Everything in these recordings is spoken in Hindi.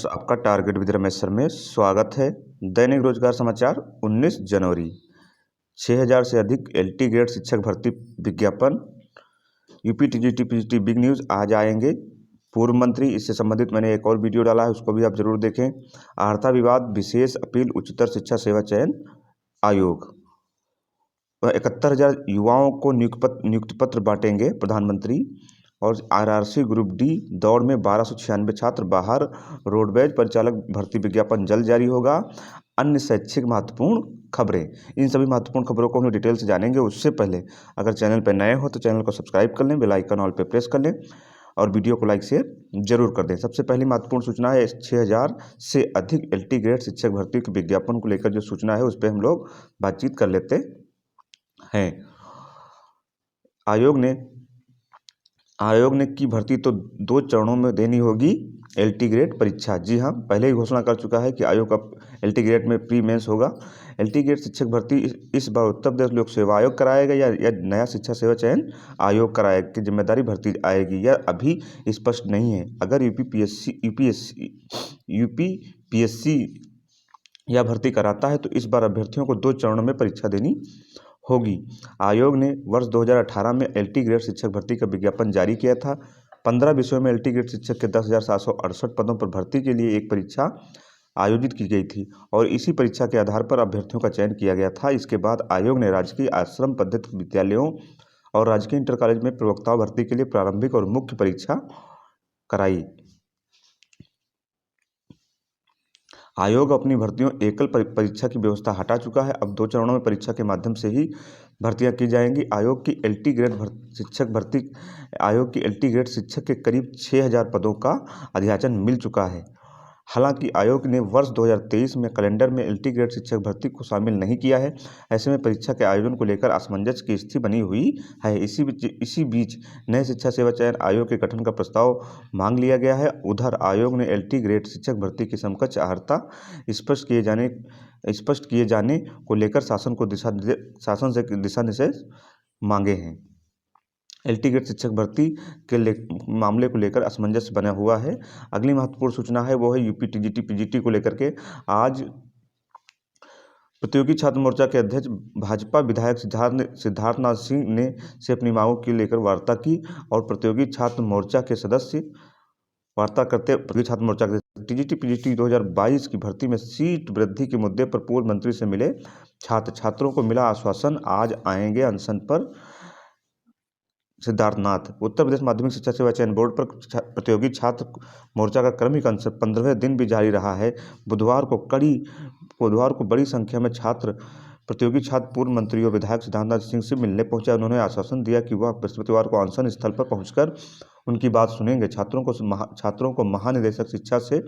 आपका टारगेट विद रमेश सर में स्वागत है। दैनिक रोजगार समाचार 19 जनवरी। 6000 से अधिक एलटी ग्रेड शिक्षक भर्ती विज्ञापन। UP TGT PGT big news आज आएंगे। पूर्व मंत्री, इससे संबंधित मैंने एक और वीडियो डाला है, उसको भी आप जरूर देखें। आर्था विवाद विशेष अपील उच्चतर शिक्षा सेवा चयन आयोग। 71,000 युवाओं को नियुक्ति पत्र बांटेंगे प्रधानमंत्री। और आरआरसी ग्रुप डी दौड़ में 1296 छात्र बाहर। रोडवेज परिचालक भर्ती विज्ञापन जल्द जारी होगा। अन्य शैक्षिक महत्वपूर्ण खबरें, इन सभी महत्वपूर्ण खबरों को हम डिटेल से जानेंगे। उससे पहले अगर चैनल पर नए हो तो चैनल को सब्सक्राइब कर लें, बेल आइकन ऑल पे प्रेस कर लें और वीडियो को लाइक शेयर जरूर कर दें। सबसे पहली महत्वपूर्ण सूचना है 6000 से अधिक एलटी ग्रेड शिक्षक भर्ती के विज्ञापन को लेकर जो सूचना है उस पर हम लोग बातचीत कर लेते हैं। आयोग ने की भर्ती तो 2 चरणों में देनी होगी एलटी ग्रेड परीक्षा। जी हाँ, पहले ही घोषणा कर चुका है कि आयोग अब एलटी ग्रेड में प्री मेंस होगा। एलटी ग्रेड शिक्षक भर्ती इस बार उत्तर प्रदेश लोक सेवा आयोग कराएगा या नया शिक्षा सेवा चयन आयोग कराएगा की जिम्मेदारी भर्ती आएगी, यह अभी स्पष्ट नहीं है। अगर यूपीपीएससी यह भर्ती कराता है तो इस बार अभ्यर्थियों को 2 चरणों में परीक्षा देनी होगी। आयोग ने वर्ष 2018 में एलटी ग्रेड शिक्षक भर्ती का विज्ञापन जारी किया था। 15 विषयों में एलटी ग्रेड शिक्षक के 10,768 पदों पर भर्ती के लिए एक परीक्षा आयोजित की गई थी और इसी परीक्षा के आधार पर अभ्यर्थियों का चयन किया गया था। इसके बाद आयोग ने राजकीय आश्रम पद्धति विद्यालयों और राजकीय इंटर कॉलेज में प्रवक्ता भर्ती के लिए प्रारंभिक और मुख्य परीक्षा कराई। आयोग अपनी भर्तियों एकल परीक्षा की व्यवस्था हटा चुका है। अब 2 चरणों में परीक्षा के माध्यम से ही भर्तियां की जाएंगी। आयोग की एलटी ग्रेड शिक्षक के करीब 6000 पदों का अधियाचन मिल चुका है। हालांकि आयोग ने वर्ष 2023 में कैलेंडर में एलटी ग्रेड शिक्षक भर्ती को शामिल नहीं किया है। ऐसे में परीक्षा के आयोजन को लेकर असमंजस की स्थिति बनी हुई है। इसी बीच नए शिक्षा सेवा चयन आयोग के गठन का प्रस्ताव मांग लिया गया है। उधर आयोग ने एलटी ग्रेड शिक्षक भर्ती की समकक्ष अर्हता स्पष्ट किए जाने को लेकर शासन से दिशा निर्देश मांगे हैं। एलटी ग्रेड शिक्षक भर्ती के मामले को लेकर असमंजस बना हुआ है। अगली महत्वपूर्ण सूचना है वो है यूपी टीजीटी पीजीटी को लेकर के। आज प्रतियोगी छात्र मोर्चा के अध्यक्ष भाजपा विधायक सिद्धार्थनाथ सिंह ने से अपनी मांगों को लेकर वार्ता की और प्रतियोगी छात्र मोर्चा के सदस्य वार्ता करते टीजीटी पीजीटी 2022 की भर्ती में सीट वृद्धि के मुद्दे पर पूर्व मंत्री से मिले छात्रों को मिला आश्वासन, आज आएंगे अनशन पर सिद्धार्थनाथ। उत्तर प्रदेश माध्यमिक शिक्षा सेवा चयन बोर्ड पर प्रतियोगी छात्र मोर्चा का क्रमिक अनशन 15वें दिन भी जारी रहा है। बुधवार को बड़ी संख्या में प्रतियोगी छात्र पूर्व मंत्री और विधायक सिद्धार्थनाथ सिंह से मिलने पहुंचे। उन्होंने आश्वासन दिया कि वह बृहस्पतिवार को अनशन स्थल पर पहुंचकर उनकी बात सुनेंगे। छात्रों को महानिदेशक शिक्षा से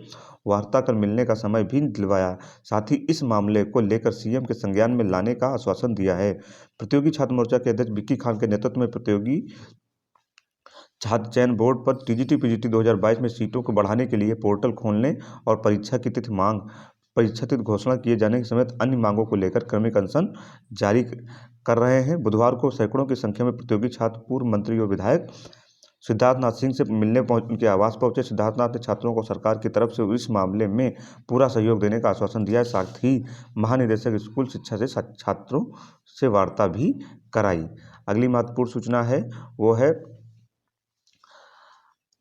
वार्ता कर मिलने का समय भी दिलवाया। साथ ही इस मामले को लेकर सीएम के संज्ञान में लाने का आश्वासन दिया है। प्रतियोगी छात्र मोर्चा के अध्यक्ष विक्की खान के नेतृत्व में प्रतियोगी छात्र चयन बोर्ड पर टीजीटी पीजीटी 2022 में सीटों को बढ़ाने के लिए पोर्टल खोलने और परीक्षा तिथि घोषणा किए जाने समेत अन्य मांगों को लेकर क्रमिक अनशन जारी कर रहे हैं। बुधवार को सैकड़ों की संख्या में प्रतियोगी छात्र पूर्व मंत्री और विधायक सिद्धार्थनाथ सिंह से मिलने उनके आवास पहुंचे। सिद्धार्थनाथ ने छात्रों को सरकार की तरफ से इस मामले में पूरा सहयोग देने का आश्वासन दिया है। साथ ही महानिदेशक स्कूल शिक्षा से छात्रों से वार्ता भी कराई। अगली महत्वपूर्ण सूचना है वो है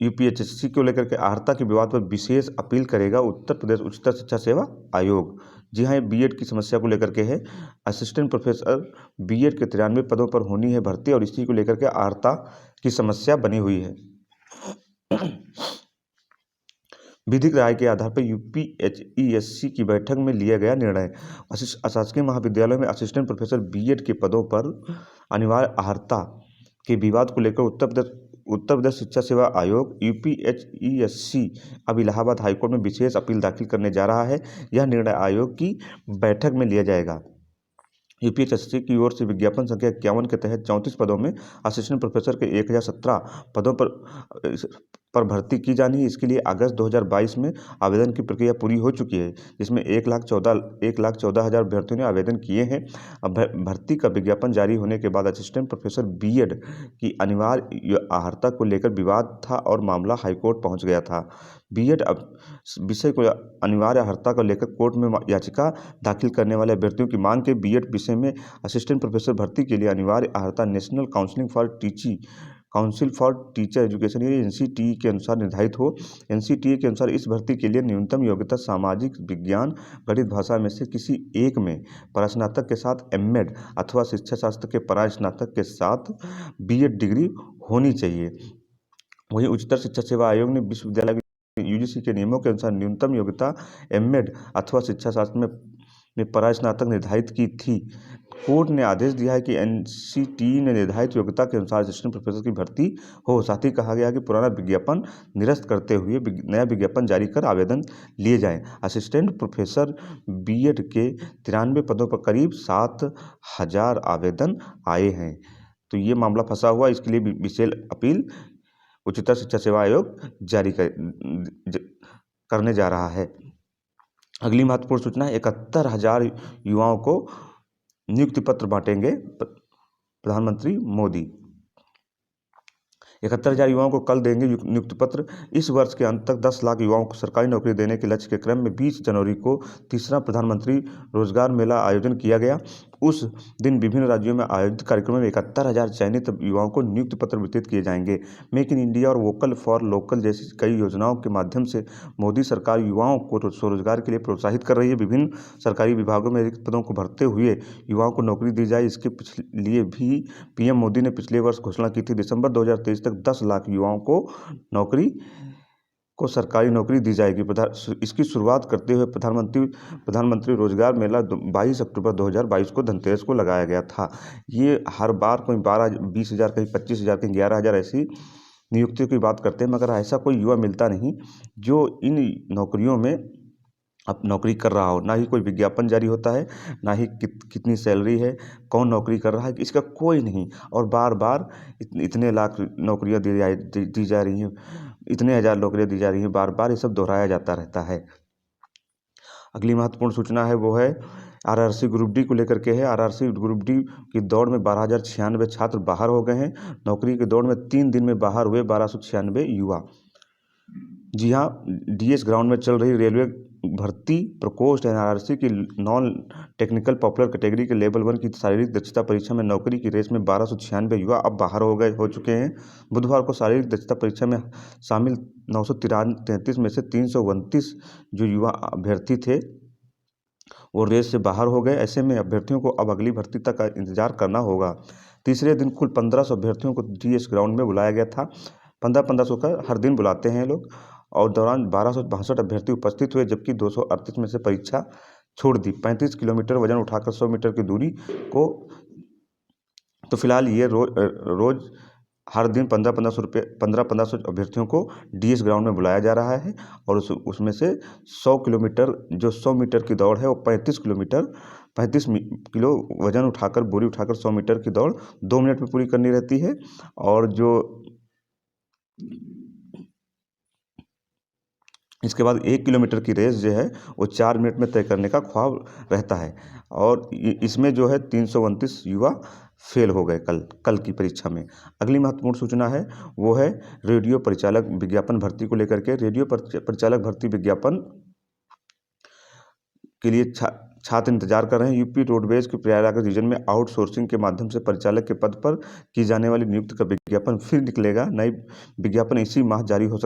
यूपीएचएससी को लेकर के आर्था के विवाद पर विशेष अपील करेगा उत्तर प्रदेश उच्चतर शिक्षा सेवा आयोग। जी हाँ, ये बीएड की समस्या को लेकर के है। असिस्टेंट प्रोफेसर बीएड के 93 पदों पर होनी है भर्ती और इसी को लेकर के आर्था की समस्या बनी हुई है। विधिक राय के आधार पर यूपीएचईएससी की बैठक में लिया गया निर्णय। शासकीय महाविद्यालयों में असिस्टेंट प्रोफेसर बीएड के पदों पर अनिवार्य आर्था के विवाद को लेकर उत्तर प्रदेश शिक्षा सेवा आयोग यूपीएचईएससी अब इलाहाबाद हाईकोर्ट में विशेष अपील दाखिल करने जा रहा है। यह निर्णय आयोग की बैठक में लिया जाएगा। यूपीएचएससी की ओर से विज्ञापन संख्या 51 के तहत 34 पदों में असिस्टेंट प्रोफेसर के 1017 पदों पर पर भर्ती की जानी है। इसके लिए अगस्त 2022 में आवेदन की प्रक्रिया पूरी हो चुकी है, जिसमें 1,14,000 अभ्यर्थियों ने आवेदन किए हैं। अब भर्ती का विज्ञापन जारी होने के बाद असिस्टेंट प्रोफेसर बीएड की अनिवार्य अर्हता को लेकर विवाद था और मामला हाईकोर्ट पहुंच गया था। बीएड अब विषय को अनिवार्य अर्हता को लेकर कोर्ट में याचिका दाखिल करने वाले अभ्यर्थियों की मांग के बीएड विषय में असिस्टेंट प्रोफेसर भर्ती के लिए अनिवार्य अर्हता national council for teacher education यानी एनसीटीई के अनुसार निर्धारित हो। एनसीटीई के अनुसार इस भर्ती के लिए न्यूनतम योग्यता सामाजिक विज्ञान गणित भाषा में से किसी एक में परास्नातक के साथ एमएड अथवा शिक्षा शास्त्र के परास्नातक के साथ बीएड डिग्री होनी चाहिए। वहीं उच्चतर शिक्षा सेवा आयोग ने विश्वविद्यालय यूजीसी के नियमों के अनुसार न्यूनतम योग्यता एमएड अथवा शिक्षा शास्त्र में परास्नातक निर्धारित की थी। कोर्ट ने आदेश दिया है कि एनसीटीई ने निर्धारित योग्यता के अनुसार असिस्टेंट प्रोफेसर की भर्ती हो। साथ ही कहा गया कि पुराना विज्ञापन निरस्त करते हुए नया विज्ञापन जारी कर आवेदन लिए जाएं। असिस्टेंट प्रोफेसर बीएड के 93 पदों पर करीब 7,000 आवेदन आए हैं। तो ये मामला फंसा हुआ, इसके लिए विशेष अपील उच्चतर शिक्षा सेवा आयोग जारी करने जा रहा है। अगली महत्वपूर्ण सूचना, 71,000 युवाओं को नियुक्ति पत्र बांटेंगे प्रधानमंत्री मोदी। 71,000 युवाओं को कल देंगे नियुक्ति पत्र। इस वर्ष के अंत तक 10 लाख युवाओं को सरकारी नौकरी देने के लक्ष्य के क्रम में 20 जनवरी को तीसरा प्रधानमंत्री रोजगार मेला आयोजन किया गया। उस दिन विभिन्न राज्यों में आयोजित कार्यक्रमों में 71,000 चयनित युवाओं को नियुक्ति पत्र वितरित किए जाएंगे। मेक इन इंडिया और वोकल फॉर लोकल जैसी कई योजनाओं के माध्यम से मोदी सरकार युवाओं को स्वरोजगार के लिए प्रोत्साहित कर रही है। विभिन्न सरकारी विभागों में रिक्त पदों को भरते हुए युवाओं को नौकरी दी जाए, इसके लिए भी पीएम मोदी ने पिछले वर्ष घोषणा की थी। दिसंबर 2023 तक 10 लाख युवाओं को सरकारी नौकरी दी जाएगी। इसकी शुरुआत करते हुए प्रधानमंत्री रोजगार मेला 22 अक्टूबर 2022 को धनतेरस को लगाया गया था। ये हर बार कोई 20,000 कहीं 25,000 कहीं 11,000 ऐसी नियुक्तियों की बात करते हैं, मगर ऐसा कोई युवा मिलता नहीं जो इन नौकरियों में अब नौकरी कर रहा हो। ना ही कोई विज्ञापन जारी होता है, ना ही कितनी सैलरी है, कौन नौकरी कर रहा है, इसका कोई नहीं। और बार बार इतने लाख नौकरियां दी जा रही हैं, इतने हजार नौकरियां दी जा रही हैं, बार बार ये सब दोहराया जाता रहता है। अगली महत्वपूर्ण सूचना है वो है आरआरसी ग्रुप डी को लेकर के है। आरआरसी ग्रुप डी की दौड़ में 12,096 छात्र बाहर हो गए हैं। नौकरी की दौड़ में 3 दिन में बाहर हुए 1,296 युवा। जी हाँ, डीएस ग्राउंड में चल रही रेलवे भर्ती प्रकोष्ठ एनआरसी की नॉन टेक्निकल पॉपुलर कैटेगरी के लेवल 1 की शारीरिक दक्षता परीक्षा में नौकरी की रेस में 1,296 युवा अब बाहर हो चुके हैं। बुधवार को शारीरिक दक्षता परीक्षा में शामिल 933 में से 329 जो युवा अभ्यर्थी थे वो रेस से बाहर हो गए। ऐसे में अभ्यर्थियों को अब अगली भर्ती तक का इंतजार करना होगा। तीसरे दिन कुल 1,500 अभ्यर्थियों को डीएस ग्राउंड में बुलाया गया था। 1500 का हर दिन बुलाते हैं लोग, और दौरान 1,262 अभ्यर्थी उपस्थित हुए, जबकि 238 में से परीक्षा छोड़ दी। 35 किलोमीटर वजन उठाकर 100 मीटर की दूरी को तो फिलहाल ये रोज हर दिन 1500 अभ्यर्थियों को डीएस ग्राउंड में बुलाया जा रहा है। और उसमें से 100 किलोमीटर जो 100 मीटर की दौड़ है वो 35 किलो वजन उठाकर बोरी उठाकर 100 मीटर की दौड़ 2 मिनट में पूरी करनी रहती है। और जो इसके बाद 1 किलोमीटर की रेस जो है वो 4 मिनट में तय करने का ख्वाब रहता है। और इसमें जो है 329 युवा फेल हो गए कल की परीक्षा में। अगली महत्वपूर्ण सूचना है वो है रेडियो परिचालक विज्ञापन भर्ती को लेकर के। रेडियो परिचालक भर्ती विज्ञापन के लिए छात्र इंतजार कर रहे हैं। यूपी रोडवेज के प्रयागराज रीजन में आउटसोर्सिंग के माध्यम से परिचालक के पद पर की जाने वाली नियुक्ति का विज्ञापन फिर निकलेगा। नई विज्ञापन इसी माह जारी हो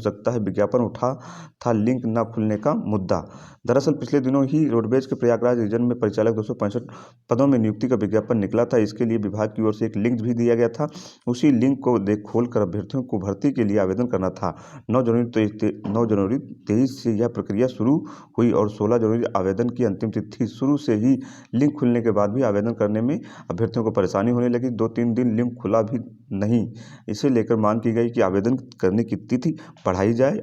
सकता है। विज्ञापन उठा था लिंक न खुलने का मुद्दा। दरअसल पिछले दिनों ही रोडवेज के प्रयागराज रीजन में परिचालक 265 पदों में नियुक्ति का विज्ञापन निकला था। इसके लिए विभाग की ओर से एक लिंक भी दिया गया था। उसी लिंक को खोलकर अभ्यर्थियों को भर्ती के लिए आवेदन करना था। 9 जनवरी 23 से यह प्रक्रिया शुरू हुई और 16 जनवरी आवेदन की अंतिम तिथि। शुरू से ही लिंक खुलने के बाद भी आवेदन करने में अभ्यर्थियों को परेशानी होने लगी। 2-3 दिन लिंक खुला भी नहीं। इसे लेकर मांग की गई कि आवेदन करने की तिथि बढ़ाई जाए।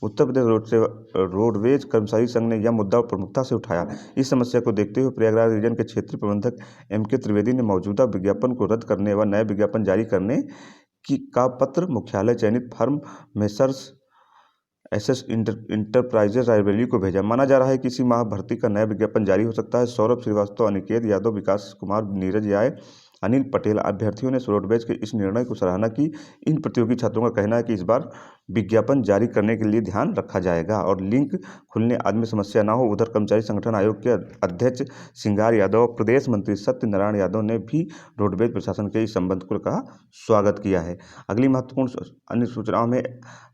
उत्तर प्रदेश रोडवेज कर्मचारी संघ ने यह मुद्दा प्रमुखता से उठाया। इस समस्या को देखते हुए प्रयागराज रीजन के क्षेत्रीय प्रबंधक एम के त्रिवेदी ने मौजूदा विज्ञापन को रद्द करने व नया विज्ञापन जारी करने का पत्र मुख्यालय चयनित firm messrs SS enterprises Raebareli को भेजा। माना जा रहा है कि इसी माह भर्ती का नया विज्ञापन जारी हो सकता है। सौरभ श्रीवास्तव, अनिकेत यादव, विकास कुमार, नीरज याय, अनिल पटेल अभ्यर्थियों ने रोडवेज के इस निर्णय को सराहना की। इन प्रतियोगी छात्रों का कहना है कि इस बार विज्ञापन जारी करने के लिए ध्यान रखा जाएगा और लिंक खुलने आदि में समस्या न हो। उधर कर्मचारी संगठन आयोग के अध्यक्ष सिंगार यादव और प्रदेश मंत्री सत्यनारायण यादव ने भी रोडवेज प्रशासन के इस संबंध को कहा स्वागत किया है। अगली महत्वपूर्ण अन्य सूचनाओं में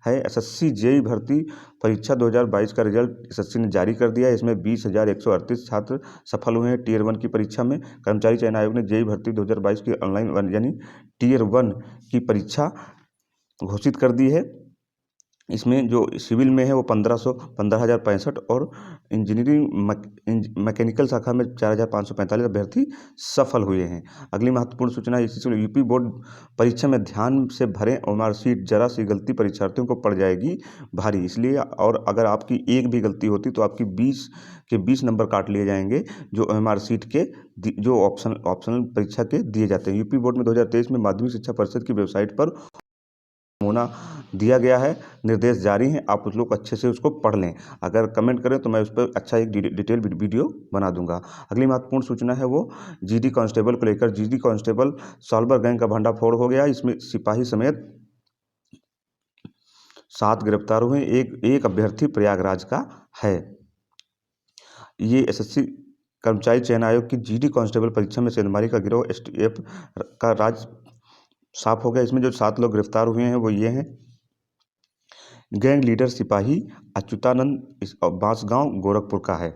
है एसएससी जेईई भर्ती परीक्षा 2022 का रिजल्ट एसएससी ने जारी कर दिया है। इसमें 20,138 छात्र सफल हुए हैं। टियर 1 की परीक्षा में कर्मचारी चयन आयोग ने जेईई भर्ती 2022 की ऑनलाइन यानी टियर 1 की परीक्षा घोषित कर दी है। इसमें जो सिविल में है वो 15,65 और इंजीनियरिंग मैकेनिकल शाखा में 4,545 अभ्यर्थी सफल हुए हैं। अगली महत्वपूर्ण सूचना इसी से यूपी बोर्ड परीक्षा में ध्यान से भरें ओएमआर शीट। जरा सी गलती परीक्षार्थियों को पड़ जाएगी भारी, इसलिए और अगर आपकी एक भी गलती होती तो आपकी 20 के 20 नंबर काट लिए जाएंगे जो ओएमआर शीट के जो ऑप्शनल परीक्षा के दिए जाते हैं। यूपी बोर्ड में 2023 में माध्यमिक शिक्षा परिषद की वेबसाइट पर नमूना दिया गया है, निर्देश जारी हैं, आप उस लोग अच्छे से उसको पढ़ लें। अगर कमेंट करें तो मैं उस पर अच्छा एक डिटेल वीडियो बना दूंगा। अगली महत्वपूर्ण सूचना है वो जीडी कांस्टेबल को लेकर। जीडी कांस्टेबल सॉल्वर गैंग का भंडाफोड़ हो गया। इसमें सिपाही समेत 7 गिरफ्तार हुए। एक अभ्यर्थी प्रयागराज का है। ये एसएससी कर्मचारी चयन आयोग की जीडी कांस्टेबल परीक्षा में सेंधमारी का गिरोह एसटीएफ का राज साफ हो गया। इसमें जो 7 लोग गिरफ्तार हुए हैं वो ये हैं। गैंग लीडर सिपाही अच्युतानंद बांसगांव गोरखपुर का है।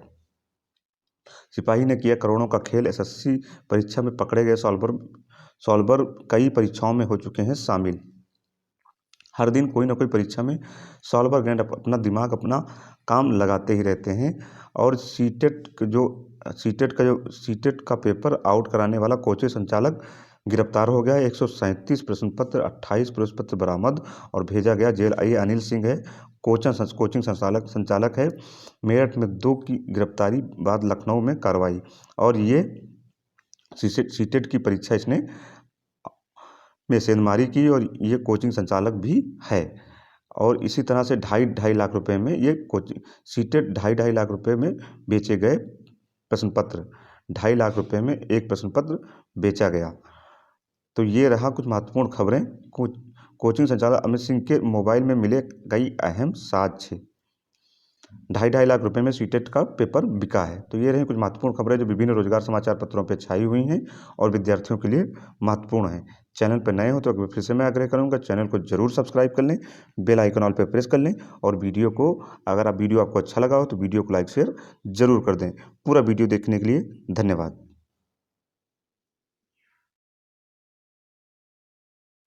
सिपाही ने किया करोड़ों का खेल। एसएससी परीक्षा में पकड़े गए सॉल्वर कई परीक्षाओं में हो चुके हैं शामिल। हर दिन कोई ना कोई परीक्षा में सॉल्वर गैंग अपना दिमाग अपना काम लगाते ही रहते हैं। और सीटेट का पेपर आउट कराने वाला कोचिंग संचालक गिरफ्तार हो गया है। 137 प्रश्न पत्र 28 प्रश्न पत्र बरामद और भेजा गया जेल। ये अनिल सिंह है, कोचिंग संचालक है। मेरठ में 2 की गिरफ्तारी बाद लखनऊ में कार्रवाई। और ये सीटेट की परीक्षा इसने में सेंधमारी की और ये कोचिंग संचालक भी है। और इसी तरह से 2.5 लाख रुपए में ये कोचिंग सीटेट 2.5 लाख रुपए में बेचे गए प्रश्न पत्र। 2.5 लाख रुपए में एक प्रश्न पत्र बेचा गया। तो ये रहा कुछ महत्वपूर्ण खबरें। कोचिंग संचालक अमित सिंह के मोबाइल में मिले कई अहम साक्ष्य। 2.5 लाख रुपए में सीटेट का पेपर बिका है। तो ये रही कुछ महत्वपूर्ण खबरें जो विभिन्न रोजगार समाचार पत्रों पर छाई हुई हैं और विद्यार्थियों के लिए महत्वपूर्ण हैं। चैनल पर नए हो तो फिर से मैं आग्रह करूंगा चैनल को जरूर सब्सक्राइब कर लें, बेल आइकन ऑल पर प्रेस कर लें और वीडियो आपको अच्छा लगा हो तो वीडियो को लाइक शेयर जरूर कर दें। पूरा वीडियो देखने के लिए धन्यवाद।